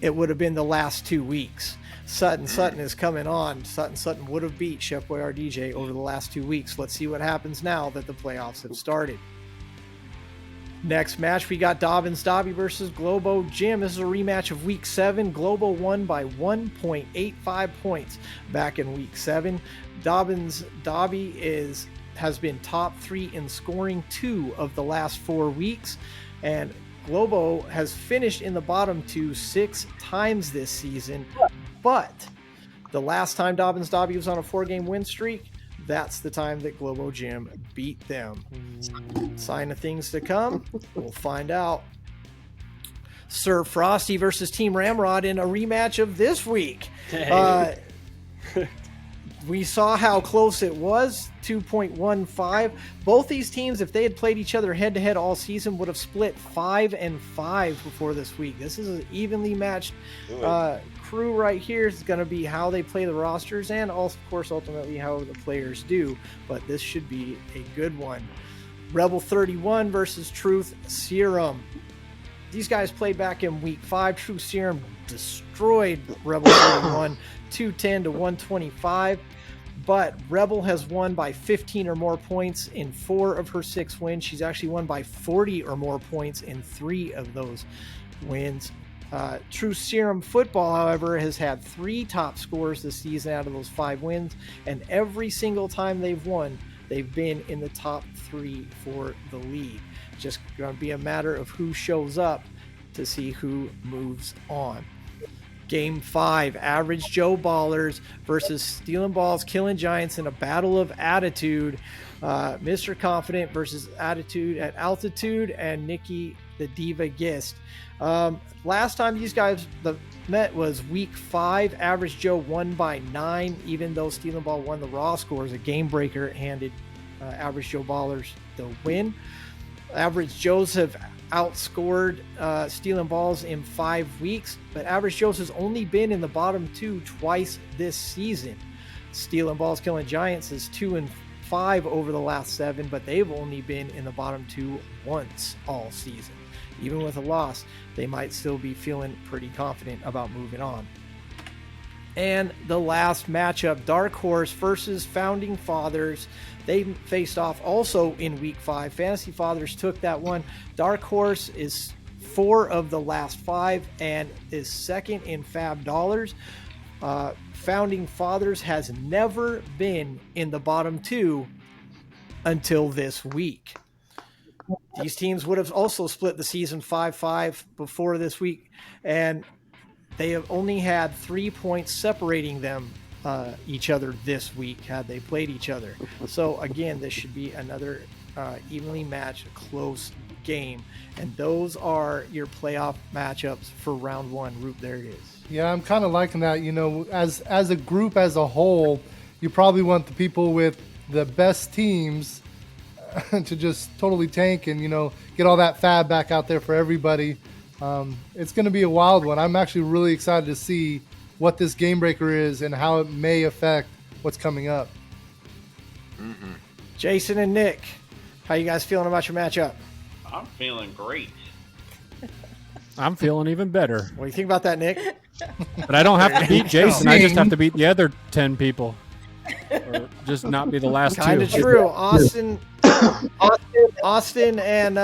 it would have been the last 2 weeks. Sutton is coming on. Sutton would have beat ChefBoyRDJ over the last 2 weeks. Let's see what happens now that the playoffs have started. Next match, we got Dobbin's Dobby versus Globo Jim. This is a rematch of Week 7. Globo won by 1.85 points back in Week 7. Dobbin's Dobby has been top 3 in scoring 2 of the last 4 weeks, and Globo has finished in the bottom 2 6 times this season. But the last time Dobbin's Dobby was on a 4-game win streak, that's the time that Globo Jim beat them. Sign of things to come. We'll find out. Sir Frosty versus Team RamRod in a rematch of this week. We saw how close it was, 2.15. Both these teams, if they had played each other head-to-head all season, would have split 5-5 before this week. This is an evenly matched crew right here. It's going to be how they play the rosters and, also, of course, ultimately how the players do. But this should be a good one. Rebel 31 versus Truth Serum. These guys played back in Week 5. Truth Serum destroyed Rebel 31, 210 to 125. But Rebel has won by 15 or more points in 4 of her 6 wins. She's actually won by 40 or more points in 3 of those wins. TruthSerumFootball, however, has had 3 top scores this season out of those 5 wins. And every single time they've won, they've been in the top 3 for the league. Just going to be a matter of who shows up to see who moves on. Game 5, Average Joe Ballers versus SteelinBallsKillinGiants in a battle of attitude. Mr. Confident versus Attitude at Altitude and Nikki the Diva Gist. Last time these guys met was Week 5. Average Joe won by 9, even though Stealing Ball won the raw scores. A GameBreaker handed Average Joe Ballers the win. Average Joes have outscored Stealing Balls in 5 weeks, but Average Joe's has only been in the bottom 2 twice this season. SteelinBallsKillinGiants is 2-5 over the last 7, but they've only been in the bottom 2 once all season. Even with a loss, they might still be feeling pretty confident about moving on. And the last matchup, Dark Horse versus Founding Fathers. They faced off also in Week 5. Fantasy Fathers took that one. Dark Horse is 4 of the last 5 and is 2nd in Fab Dollars. Founding Fathers has never been in the bottom 2 until this week. These teams would have also split the season 5-5 before this week, and they have only had 3 points separating them each other this week had they played each other. So again, this should be another evenly matched close game, and those are your playoff matchups for round 1. There it is. Yeah, I'm kind of liking that. You know, as a group as a whole, you probably want the people with the best teams to just totally tank and, you know, get all that fab back out there for everybody. It's going to be a wild one. I'm actually really excited to see what this GameBreaker is and how it may affect what's coming up. Mm-hmm. Jason and Nick, how you guys feeling about your matchup? I'm feeling great. I'm feeling even better. What do you think about that, Nick? But I don't have to beat Jason. I just have to beat the other 10 people. Or just not be the last two. Kind of true. Austin and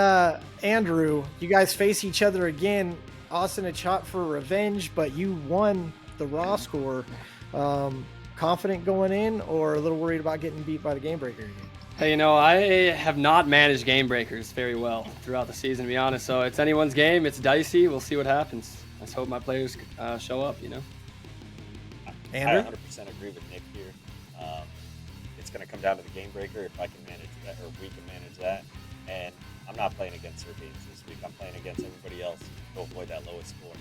Andrew, you guys face each other again. Austin had shot for revenge, but you won the raw score. Confident going in, or a little worried about getting beat by the GameBreaker again? Hey, I have not managed GameBreakers very well throughout the season, to be honest. So it's anyone's game. It's dicey. We'll see what happens. Let's hope my players show up, Andrew? I 100% agree with Nick here. It's going to come down to the GameBreaker if I can manage that, or if we can manage that. And I'm not playing against their games this week. I'm playing against everybody else to avoid that lowest score.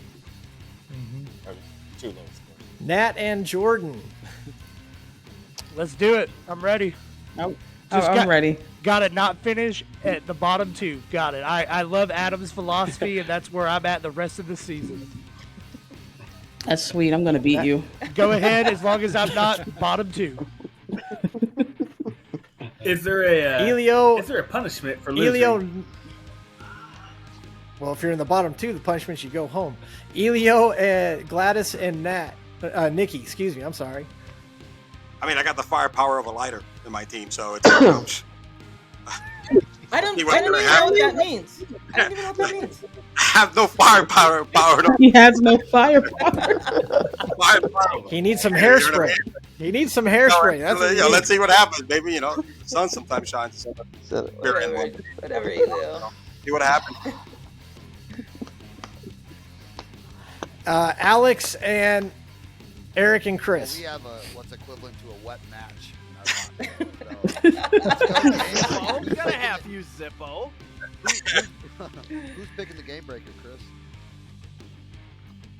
Or two lowest scores. Nat and Jordan. Let's do it. I'm ready. I'm ready. Got to not finish at the bottom two. Got it. I love Adam's philosophy, and that's where I'm at the rest of the season. That's sweet. I'm going to beat you. Go ahead, as long as I'm not bottom two. Is there a punishment for losing? Elio. Well, if you're in the bottom two, the punishment you go home. Elio, Gladys, and Nikki. Excuse me. I'm sorry. I mean, I got the firepower of a lighter in my team, so it's. I don't even know what that means. I don't even know what that means. I have no firepower. He has no firepower. He needs some hairspray. He needs some hairspray. Let's see what happens. Maybe the sun sometimes shines. Whatever, Elio. See what happens. Alex and Eric and Chris. We have what's equivalent to a wet match. Zippo, you gotta have you, Zippo. Who's picking the GameBreaker, Chris?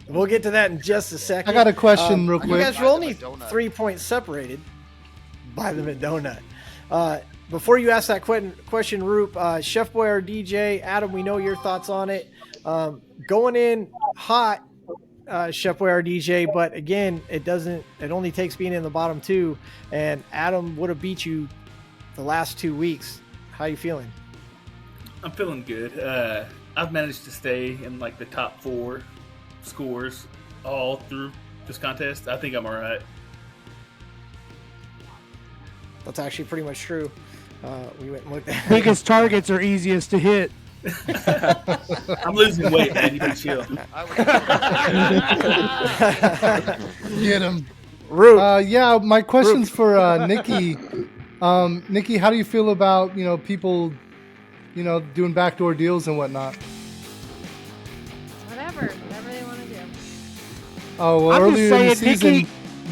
We'll get to that in just a second. I got a question real quick. You guys are only 3 points separated by the McDonut. Before you ask that question, Roop, ChefBoyRDJ, Adam, we know your thoughts on it. Going in hot, ChefBoyRDJ, but again, it only takes being in the bottom two, and Adam would have beat you the last 2 weeks. How you feeling? I'm feeling good. I've managed to stay in the top 4 scores all through this contest. I think I'm all right. That's actually pretty much true. We went and looked at biggest targets are easiest to hit. I'm losing weight, man. You can chill. Get him. Yeah, my question's for Nikki. Nikki, how do you feel about people, doing backdoor deals and whatnot? Whatever they want to do. Oh, well, I'm earlier just in the saying, season,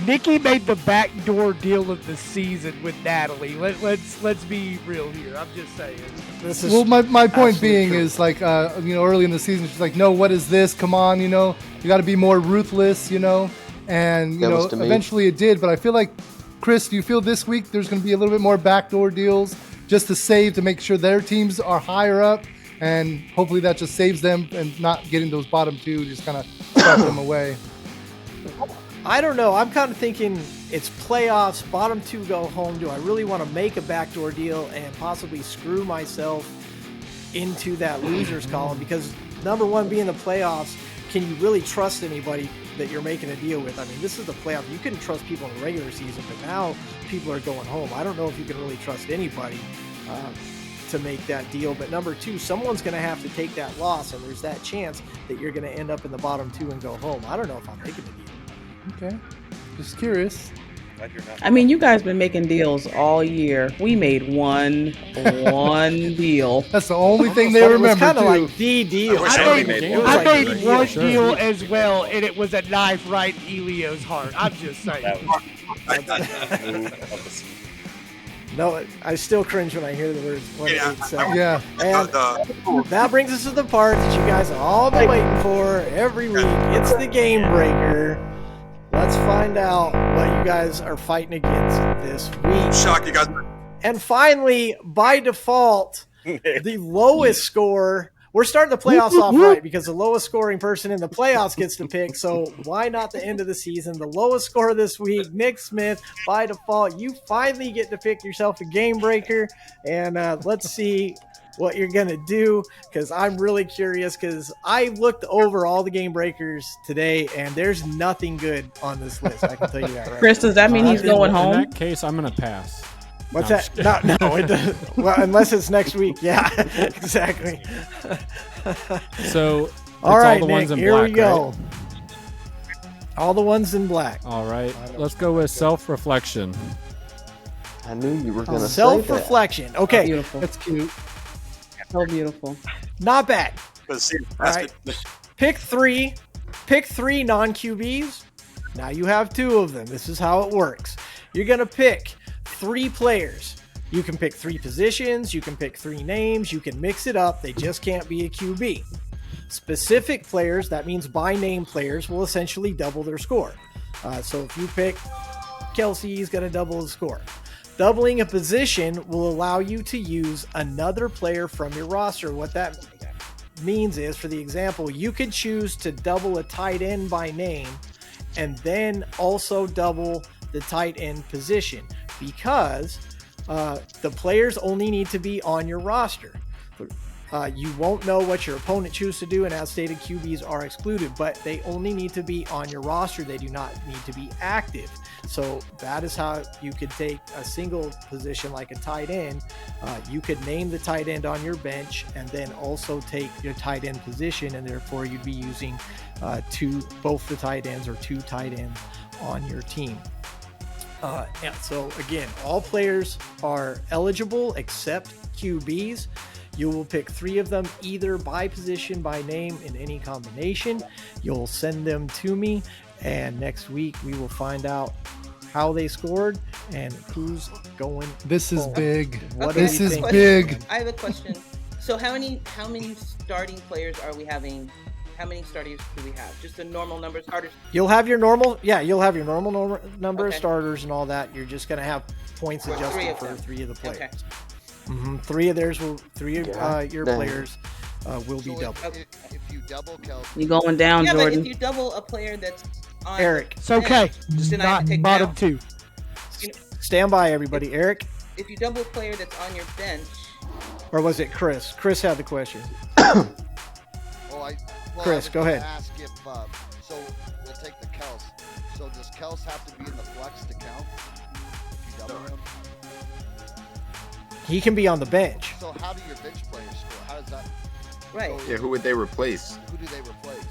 Nikki made the backdoor deal of the season with Natalie. Let's be real here. I'm just saying. Well, my point being is early in the season, she's like, no, what is this? Come on, you got to be more ruthless, and eventually it did. But I feel like, Chris, do you feel this week there's going to be a little bit more backdoor deals just to save, to make sure their teams are higher up, and hopefully that just saves them and not getting those bottom two, just kind of shut them away? I don't know. I'm kind of thinking it's playoffs, bottom two go home. Do I really want to make a backdoor deal and possibly screw myself into that losers column? Because number one, being the playoffs, can you really trust anybody that you're making a deal with? I mean, this is the playoff. You couldn't trust people in the regular season, but now people are going home. I don't know if you can really trust anybody to make that deal. But number two, someone's going to have to take that loss, and there's that chance that you're going to end up in the bottom two and go home. I don't know if I'm making a deal. Okay, just curious. I mean, you guys been making deals all year. We made one deal. That's the only thing they remember. It's kind of like the deal. I made one deal as well, and it was a knife right in Elio's heart. I'm just saying. No, I still cringe when I hear the words 187. Yeah. And that brings us to the part that you guys have all been waiting for every week. It's the GameBreaker. Let's find out what you guys are fighting against this week. Shock, you guys. And finally, by default, the lowest score. We're starting the playoffs off right because the lowest scoring person in the playoffs gets to pick. So why not the end of the season? The lowest score this week, Nick Smith. By default, you finally get to pick yourself a GameBreaker. And let's see what you're going to do, because I'm really curious, because I looked over all the GameBreakers today, and there's nothing good on this list. I can tell you that right Chris, does that mean he's going In home? that case, I'm going to pass. What's No, that? No, it doesn't. Well, unless it's next week. Yeah, exactly. So, all right, all the Nick, ones in here black, we go. right? All the ones in black. All right, let's go with self-reflection. I knew you were going to say that. Self-reflection. Okay. Beautiful. That's cute. So beautiful. Not bad. All right. Pick three non-QBs. Now you have 2 of them. This is how it works. You're going to pick 3 players. You can pick 3 positions. You can pick 3 names. You can mix it up. They just can't be a QB. Specific players, that means by name players, will essentially double their score. So if you pick Kelsey, he's going to double his score. Doubling a position will allow you to use another player from your roster. What that means is, for the example, you could choose to double a tight end by name and then also double the tight end position, because the players only need to be on your roster. You won't know what your opponent chooses to do, and as stated, QBs are excluded, but they only need to be on your roster. They do not need to be active. So that is how you could take a single position like a tight end. You could name the tight end on your bench and then also take your tight end position, and therefore you'd be using both the tight ends or 2 tight ends on your team. And so again, all players are eligible except QBs. You will pick 3 of them, either by position, by name, in any combination. You'll send them to me, and next week we will find out how they scored and who's going. This is big. What this do you is think? big. I have a question. So how many starting players are we having? How many starters do we have? Just the normal number of starters? You'll have your normal number of Okay. starters and all that. You're just going to have points For 3 adjusted of for them. 3 of the players. Okay. 3 of theirs will, 3 of your Dang. players will be double. If you double Kelsey, You going down, Yeah, Jordan? but if you double a player that's on Eric. It's okay. then Just I have not to take bottom down. 2. Stand by, everybody. Eric, If you double a player that's on your bench, or was it Chris? Chris had the question. Chris, go ahead. Ask if, so we'll take the Kels. So does Kels have to be in the flex to count? If you double him? He can be on the bench. So how do your bench players score? How does that? Right. Yeah, who would they replace? Who do they replace?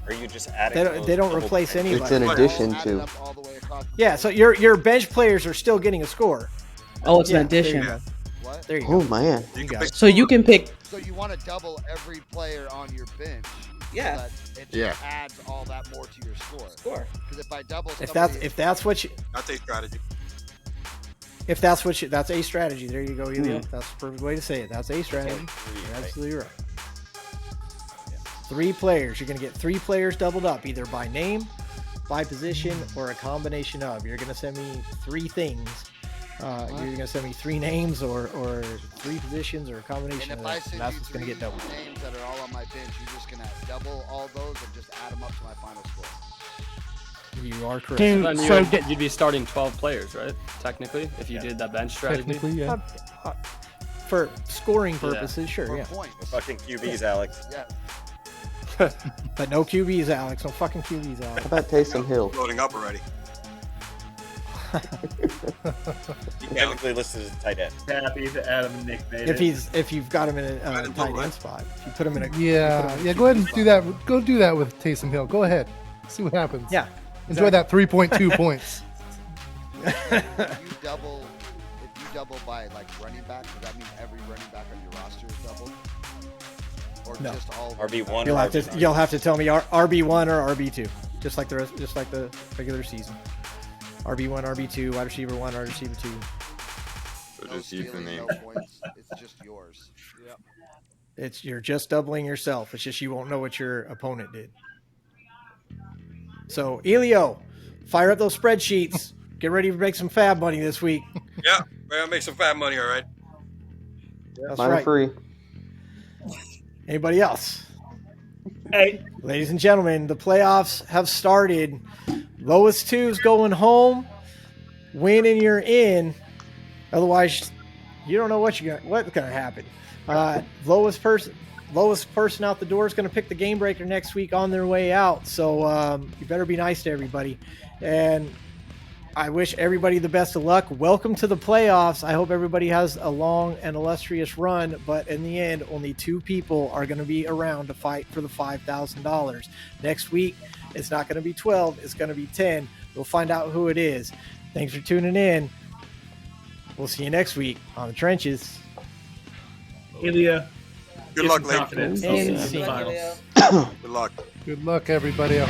Are you just adding? They don't replace anybody. It's in addition Added to. up all the way across the Yeah, so your bench players are still getting a score. Oh, it's Yeah, an addition. there you go. What? There you Oh go. man. You got it. So you can pick. So you want to double every player on your bench? Yeah. So that it just Yeah. adds all that more to your score. score. Because if I double, If somebody- that's what you That's a strategy. that's a strategy. There you go, Elio. That's the perfect way to say it. That's a strategy. You're absolutely right. 3 players. You're going to get 3 players doubled up, either by name, by position, or a combination of. You're going to send me 3 things. You're going to send me 3 names or 3 positions or a combination And of if I that. send That's you what's going to get doubled. names that are all on my bench, you're just gonna double all those and just add them up to my final score. You are correct. Dude, Then so you'd be starting 12 players, right? Technically, if you did that bench strategy. Technically, yeah. For scoring purposes, sure, For yeah. points. Fucking QBs, Alex. Yeah. But no QBs, Alex. No fucking QBs, Alex. How about Taysom Hill? Loading up already. He technically listed as a tight end. Happy that Adam and Nick made it. If you've got him in a tight end spot, if you put him in a Yeah. Go ahead and do that. Go do that with Taysom Hill. Go ahead. See what happens. Yeah. Enjoy that 3.2 points. If you double by like running back, does that mean every running back on your roster is doubled? Or No. just all RB1. You'll have to tell me RB1 or RB2, just like the regular season. RB1, RB2, wide receiver 1, wide receiver 2. So just use the stealing, name. no points. It's just yours. Yep. You're just doubling yourself. It's just you won't know what your opponent did. So Elio, fire up those spreadsheets. Get ready to make some fab money this week. Yeah, we're gonna make some fat money, all right. That's Mine are right. free. Anybody else? Hey, Ladies and gentlemen, the playoffs have started. Lowest two's going home. Win and you're in. Otherwise, You don't know what's gonna happen. Lowest person out the door is gonna pick the GameBreaker next week on their way out. So you better be nice to everybody. And I wish everybody the best of luck. Welcome to the playoffs. I hope everybody has a long and illustrious run, but in the end, only 2 people are going to be around to fight for the $5,000. Next week, it's not going to be 12, it's going to be 10. We'll find out who it is. Thanks for tuning in. We'll see you next week on the trenches. Ilya. Good luck, ladies. And Good luck. Good luck, everybody.